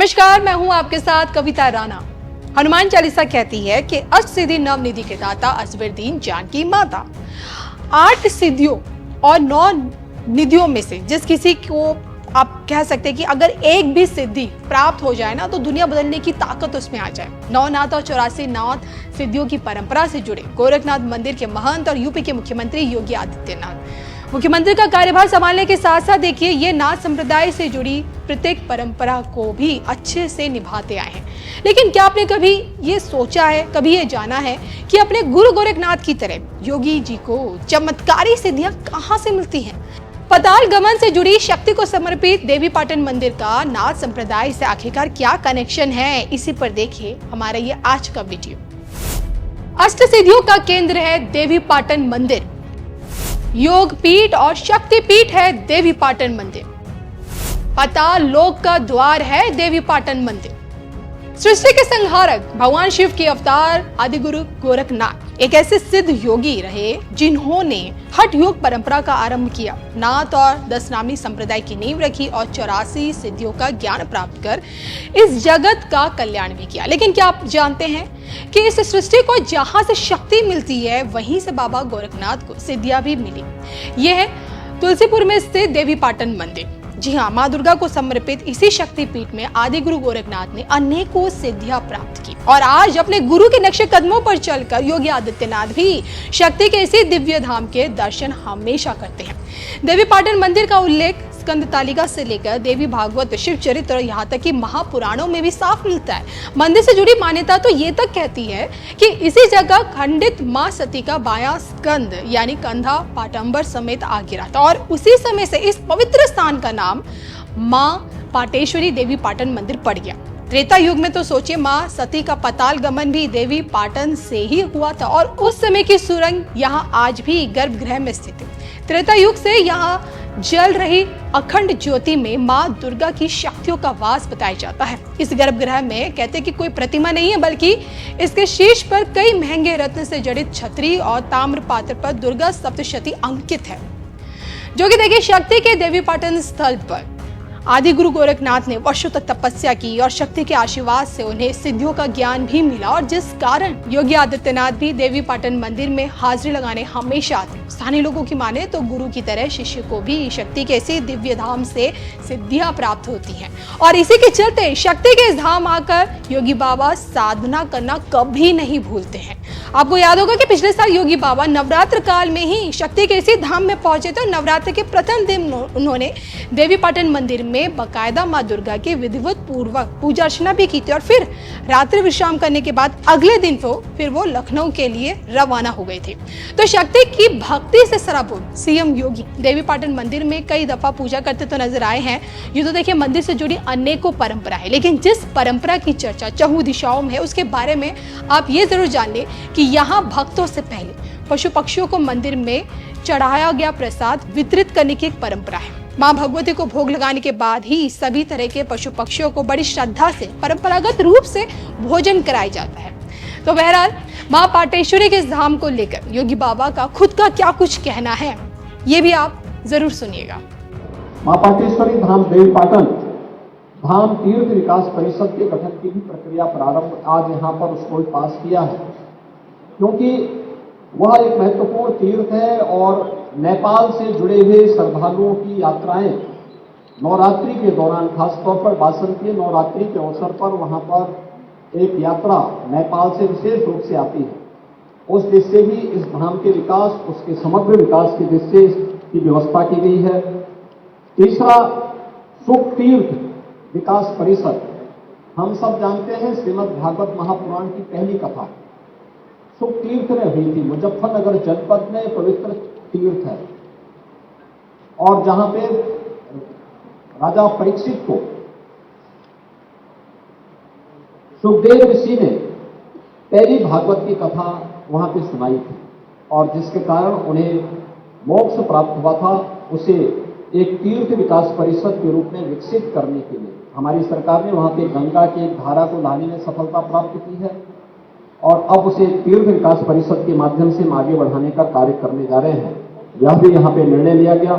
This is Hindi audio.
नमस्कार, मैं हूं आपके साथ कविता राणा। हनुमान चालीसा कहती है कि अष्ट सिद्धि नव निधि के दाता असवर दीन जानकी माता। 8 सिद्धियों और 9 निधियों में से जिस किसी को आप कह सकते हैं कि अगर एक भी सिद्धि प्राप्त हो जाए ना तो दुनिया बदलने की ताकत उसमें आ जाए। 9 नाथ और 84 नाथ सिद्धियों की परंपरा से जुड़े गोरखनाथ मंदिर के महंत और यूपी के मुख्यमंत्री योगी आदित्यनाथ मुख्यमंत्री का कार्यभार संभालने के साथ साथ देखिए ये नाथ संप्रदाय से जुड़ी प्रत्येक परंपरा को भी अच्छे से निभाते आए हैं। लेकिन क्या आपने कभी ये सोचा है, कभी ये जाना है कि अपने गुरु गोरखनाथ की तरह योगी जी को चमत्कारी सिद्धियां कहां से मिलती हैं? पाताल गमन से जुड़ी शक्ति को समर्पित देवीपाटन मंदिर का नाथ संप्रदाय से आखिरकार क्या कनेक्शन है, इसी पर देखिए हमारा ये आज का वीडियो। अष्ट सिद्धियों का केंद्र है देवीपाटन मंदिर। योग पीठ और शक्ति पीठ है देवीपाटन मंदिर। पाताल लोक का द्वार है देवीपाटन मंदिर। सृष्टि के संहारक भगवान शिव के अवतार आदि गुरु गोरखनाथ एक ऐसे सिद्ध योगी रहे जिन्होंने हठ योग परंपरा का आरंभ किया, नाथ और 10 नामी संप्रदाय की नींव रखी और 84 सिद्धियों का ज्ञान प्राप्त कर इस जगत का कल्याण भी किया। लेकिन क्या आप जानते हैं कि इस सृष्टि को जहां से शक्ति मिलती है वहीं से बाबा गोरखनाथ को सिद्धियां भी मिली। यह है तुलसीपुर में स्थित देवीपाटन मंदिर। जी हाँ, माँ दुर्गा को समर्पित इसी शक्तिपीठ में आदि गुरु गोरखनाथ ने अनेकों सिद्धियां प्राप्त की और आज अपने गुरु के नक्शे कदमों पर चलकर योगी आदित्यनाथ भी शक्ति के इसी दिव्य धाम के दर्शन हमेशा करते हैं। देवीपाटन मंदिर का उल्लेख स्कंद तालिका से लेकर देवी भागवत, शिव चरित्र और यहाँ तक कि महापुराणों में भी साफ मिलता है। मंदिर से जुड़ी मान्यता तो ये तक कहती है कि इसी जगह खंडित माँ सती का बायां स्कंद यानी कंधा पाटंबर समेत आ गिरा था और उसी समय से इस पवित्र स्थान का नाम माँ पाटेश्वरी देवीपाटन मंदिर पड़ गया। त्रेता युग में तो सोचिए माँ सती का पाताल गमन भी देवी पाटन से ही हुआ था और उस समय की सुरंग यहाँ आज भी गर्भगृह में स्थित है। त्रेता युग से यहाँ जल रही अखंड ज्योति में माँ दुर्गा की शक्तियों का वास बताया जाता है। इस गर्भगृह में कहते कि कोई प्रतिमा नहीं है बल्कि इसके शीर्ष पर कई महंगे रत्न से जड़ित छतरी और ताम्र पात्र पर दुर्गा सप्तशती अंकित है, जो कि देखिए शक्ति के देवीपाटन स्थल पर आदि गुरु गोरखनाथ ने वर्षों तक तपस्या की और शक्ति के आशीर्वाद से उन्हें सिद्धियों का ज्ञान भी मिला और जिस कारण योगी आदित्यनाथ भी देवीपाटन मंदिर में हाजिरी लगाने हमेशा आते। स्थानीय लोगों की माने तो गुरु की तरह शिष्य को भी शक्ति के इसी दिव्य धाम से सिद्धियां प्राप्त होती हैं और इसी के चलते शक्ति के इस धाम आकर योगी बाबा साधना करना कभी नहीं भूलते हैं। आपको याद होगा कि पिछले साल योगी बाबा नवरात्र काल में ही शक्ति के इसी धाम में पहुंचे थे। नवरात्र के प्रथम दिन उन्होंने देवीपाटन मंदिर में बकायदा माँ दुर्गा के विधिवत पूर्वक पूजा अर्चना भी की थी और फिर रात्रि विश्राम करने के बाद अगले दिन फिर वो लखनऊ के लिए रवाना हो गए थे। तो शक्ति की भक्ति से सराबोर सीएम योगी देवीपाटन मंदिर में कई दफा पूजा करते तो नजर आए हैं। ये तो देखिए मंदिर से जुड़ी अनेकों परंपरा है, लेकिन जिस परंपरा की चर्चा चहुं दिशाओं में है उसके बारे में आप ये जरूर जान लें कि यहाँ भक्तों से पहले पशु पक्षियों को मंदिर में चढ़ाया गया प्रसाद वितरित करने की एक परंपरा है। माँ भगवती को भोग लगाने के बाद ही सभी तरह के पशु पक्षियों को बड़ी श्रद्धा से परंपरागत रूप से भोजन कराया जाता है। तो बहरहाल माँ पाटेश्वरी के इस धाम को लेकर योगी बाबा का खुद का क्या कुछ कहना है, ये भी आप जरूर सुनिएगा। माँ पाटेश्वरी धाम देवीपाटन धाम तीर्थ विकास परिषद के गठन की भी प्रक्रिया प्रारंभ आज यहाँ पर उसको पास किया है, क्योंकि वह एक महत्वपूर्ण तीर्थ है और नेपाल से जुड़े हुए श्रद्धालुओं की यात्राएं नवरात्रि के दौरान, खासतौर पर बासंतीय नवरात्रि के अवसर पर वहां पर एक यात्रा नेपाल से विशेष रूप से आती है। उस दृष्टि से भी इस धाम के विकास, उसके समग्र विकास की दृष्टि से इसकी व्यवस्था की गई है। तीसरा, सुख तीर्थ विकास परिषद। हम सब जानते हैं श्रीमद् भागवत महापुराण की पहली कथा सुख तीर्थ में हुई थी। मुजफ्फरनगर जनपद में पवित्र तीर्थ है और जहां पे राजा परीक्षित को सुखदेव ऋषि ने पहली भागवत की कथा वहां पे सुनाई थी और जिसके कारण उन्हें मोक्ष प्राप्त हुआ था। उसे एक तीर्थ विकास परिषद के रूप में विकसित करने के लिए हमारी सरकार ने वहां पे गंगा की एक धारा को लाने में सफलता प्राप्त की है और अब उसे तीर्थ विकास परिषद के माध्यम से आगे बढ़ाने का कार्य करने जा रहे हैं। यह भी यहाँ पे निर्णय लिया गया।